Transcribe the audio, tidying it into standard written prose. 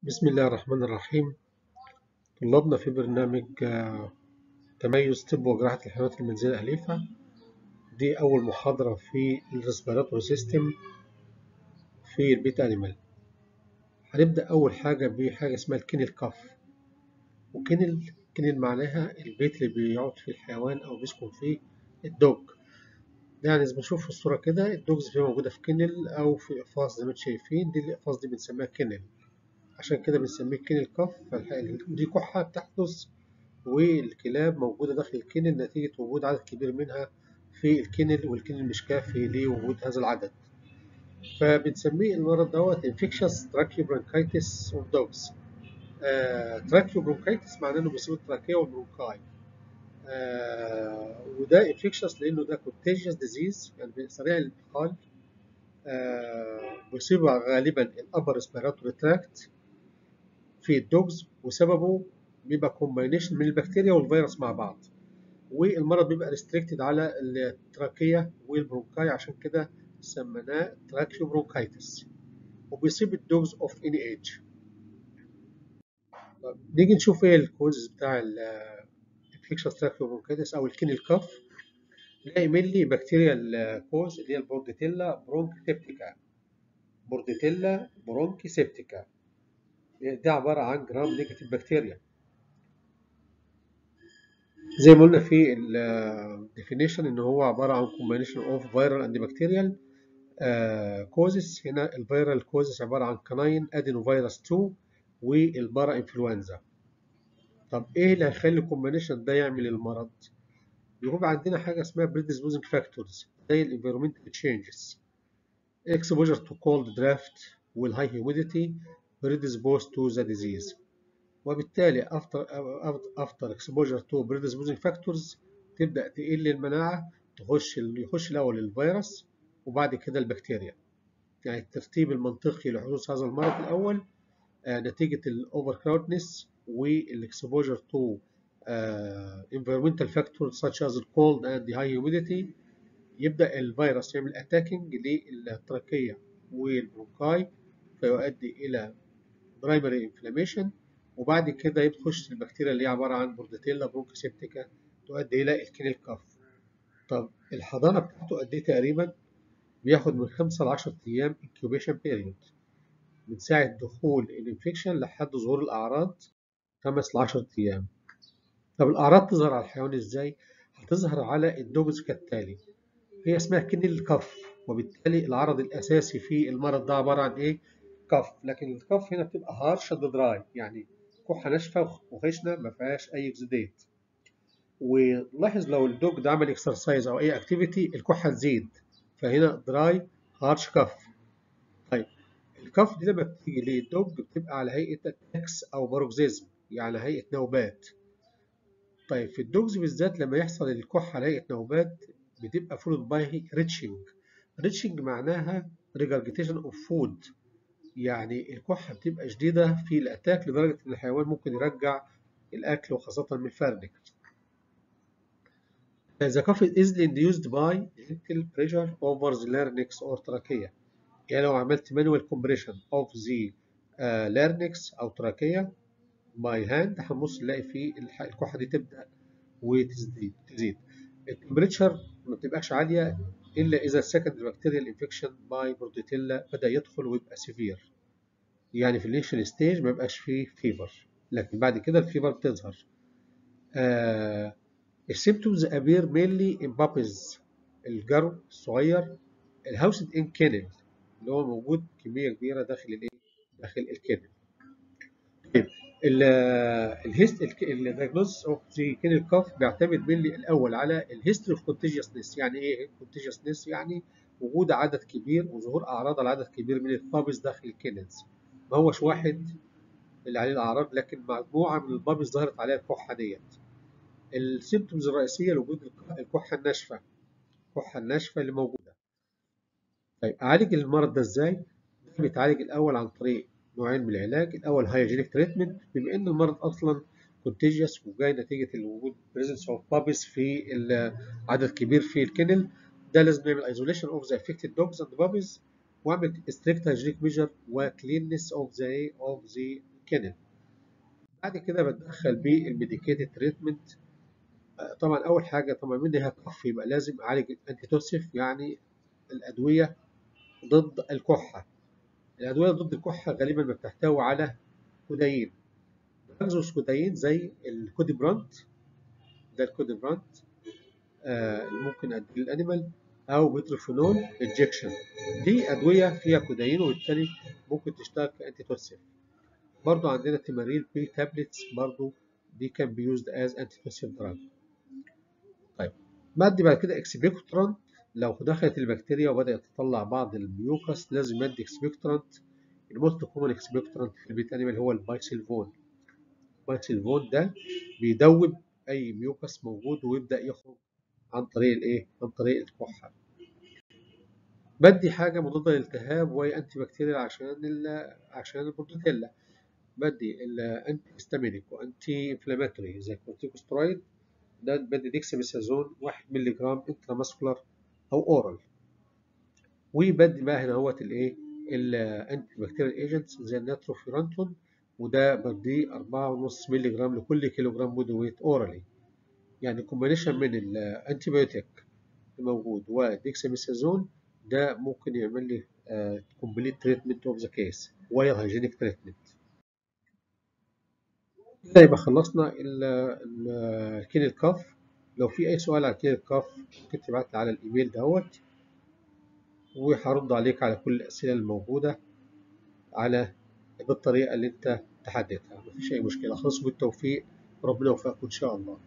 بسم الله الرحمن الرحيم. طلابنا في برنامج تميز طب وجراحة الحيوانات المنزلية الأليفة. دي أول محاضرة في الريسبيراتوري سيستم في البيت أنيمال. هنبدأ أول حاجة بحاجة اسمها الكينل كاف. كينل معناها البيت اللي بيقعد فيه الحيوان أو بيسكن فيه الدوج. يعني زي ما نشوف في الصورة كده الدوجز فيه موجودة في كينل أو في إقفاص زي ما انتم شايفين. دي الإقفاص دي بنسميها كينل، عشان كده بنسميه كينل كاف. دي كحة بتحدث والكلاب موجودة داخل الكنل نتيجة وجود عدد كبير منها في الكنل، والكنل مش كافي لوجود هذا العدد، فبنسميه المرض دوت infectious tracheobronchitis of dogs. tracheobronchitis معناه انه بيصيب التراكية والبرونكاي. وده infectious لانه ده contagious disease، يعني سريع الانتقال. بيصيب غالبا الابر respiratory tract في الدوجز، وسببه بيبقى كومباينيشن من البكتيريا والفيروس مع بعض، والمرض بيبقى ريستريكتد على التراكية والبرونكاي، عشان كده سميناه تراكيو برونكايتس، وبيصيب الدوجز اوف اني ايج. نيجي نشوف ايه الكوزز بتاع الانفكشن تراكيو برونكايتس او الكينل كاف. نلاقي ملي بكتيريا الكوز اللي هي البورديتيلا برونكسيبتيكا. بورديتيلا برونكسيبتيكا دي عبارة عن جرام نيجاتيف بكتيريا. زي ما قلنا في الديفينيشن ان هو عبارة عن combination of viral and bacterial كوزس. هنا الفيرال كوزس عبارة عن كناين ادينو فيروس 2 والبارا انفلونزا. طب ايه اللي هيخلي الكومبينيشن ده يعمل المرض؟ يبقى عندنا حاجة اسمها predisposing factors زي الانفيرومنتال تشينجز، exposure to cold draft والهاي humidity predispose to the disease. وبالتالي after exposure to predisposing factors تبدأ تقل المناعة، يخش الأول الفيروس وبعد كده البكتيريا. يعني الترتيب المنطقي لحدوث هذا المرض الأول نتيجة الأوفر كراودنس والإكسبوجر تو environmental factors such as the cold and the high humidity. يبدأ الفيروس يعمل اتاكينج للتراكية والبرونكاي فيؤدي إلى برايمري انفلاميشن، وبعد كده يخش البكتيريا اللي هي عبارة عن بورديتيلا برونكوسيبتيكا تؤدي إلى الكينل كاف. طب الحضانة بتاعته قد إيه تقريبا؟ بياخد من 5 ل 10 أيام incubation period من ساعة دخول الانفكشن لحد ظهور الأعراض 5 ل 10 أيام. طب الأعراض تظهر على الحيوان إزاي؟ هتظهر على الدوجز كالتالي. هي اسمها كينل كف، وبالتالي العرض الأساسي في المرض ده عبارة عن إيه؟ كف. لكن الكف هنا بتبقى هارش اند دراي، يعني كحة ناشفة وخشنة ما فيهاش أي اكزوديت. ولاحظ لو الدوج ده عمل اكسرسايز أو أي أكتيفيتي الكحة تزيد، فهنا دراي هارش كف. طيب الكف دي لما بتيجي للدوج بتبقى على هيئة اتاكس أو باروكزيزم، يعني هيئة نوبات. طيب في الدوجز بالذات لما يحصل الكحة على هيئة نوبات بتبقى فولد باي ريتشنج. ريتشنج معناها ريجرجيتيشن اوف فود، يعني الكحة بتبقى شديدة في الأتاك لدرجة إن الحيوان ممكن يرجع الأكل وخاصة من الفرنك. The cough is easily induced by gentle pressure over the larynx or trachea. يعني لو عملت manual compression of the larynx أو trachea by hand هنبص نلاقي فيه الكحة دي تبدأ وتزيد. التمبريتشر ما بتبقاش عالية إلا إذا السكندري بكتيريال انفكشن باي بورديتيلا بدأ يدخل ويبقى سيفير. يعني في الانيشال ستيج ما بيبقاش فيه فيفر، لكن بعد كده الفيفر بتظهر. السيمتومز ابير مينلي ان بابيز، الجرو الصغير، الهاوسد ان كينل اللي هو موجود كميه كبيره داخل الايه؟ داخل الكينل. طيب الدايجنوستس اوف ذا كينل كاف بيعتمد مينلي الاول على الهيستوري اوف كونتيجيوسنس. يعني ايه كونتيجيوسنس؟ يعني وجود عدد كبير وظهور اعراض على عدد كبير من البابيز داخل الكينلز. ما هوش واحد اللي عليه الاعراض، لكن مجموعه من البابيز ظهرت عليها الكحه ديت. السيمتومز الرئيسيه لوجود الكحه الناشفه، الكحه الناشفه اللي موجوده. طيب اعالج المرض ده ازاي؟ بيتعالج الاول عن طريق نوعين من العلاج. الاول هايجينيك تريتمنت، بما ان المرض اصلا كونتيجيوس وجاي نتيجه الوجود بريزنس اوف بابيز في عدد كبير في الكنل، ده لازم نعمل ايزوليشن اوف ذا افكتد دوجز اند بابيز، واعمل ستريكت هايجينيك ميجر وكليننس اوف ذا كينين. بعد كده بتدخل بيه الميديكيتد تريتمنت. طبعا اول حاجه طبعا منها كف، يبقى لازم اعالج انتي توسيف، يعني الادويه ضد الكحه. الادويه ضد الكحه غالبا ما بتحتوي على كودايين، بنزوسكودايين زي الكوديبرانت، ده الكوديبرانت اللي ممكن اديه للانيمال، او بيتروفينول انجكشن. دي ادويه فيها كودايين وبالتالي ممكن تشتغل كانتي توسيف. برضو عندنا تمارين بي تابلتس، برضو دي كان بيوزد از انتي توسيف دراج. طيب مادي بعد كده اكسبيكترانت. لو دخلت البكتيريا وبدأت تطلع بعض الميوكس لازم مادي اكسبيكترانت. الموست كومن اكسبيكترانت في البيت انيمال هو البايسلفون. البايسلفون ده بيدوب اي ميوكس موجود ويبدأ يخرج عن طريق الايه؟ عن طريق الكحة. بدي حاجة مضادة للالتهاب وهي انتي بكتيريال عشان البروتيلا. بدي الانتي هيستامينيك وانتي انفلاماتوري زي الكورتيكوسترويد. ده بدي ديكساميثازون 1 مللي جرام انتراماسكولار او اورال. وبدي بقى هنا اهوت الايه؟ الانتي بكتيريال ايجنتس زي الناتروفيرانتون، وده بديه 4.5 مللي جرام لكل كيلو جرام بودي ويت اورالي. يعني كومبينيشن من الانتي بايوتيك الموجود وديكساميثازون ده ممكن يعمل لي كومبليت تريتمنت اوف ذا كيس واير هايجينيك تريتمنت. كده يبقى خلصنا الكيل الكاف. لو في اي سؤال على الكيل الكاف ممكن تبعت لي على الايميل دوت، وهرد عليك على كل الاسئله الموجوده على بالطريقه اللي انت تحددها. مفيش اي مشكله. خلصوا بالتوفيق، ربنا يوفقكم ان شاء الله.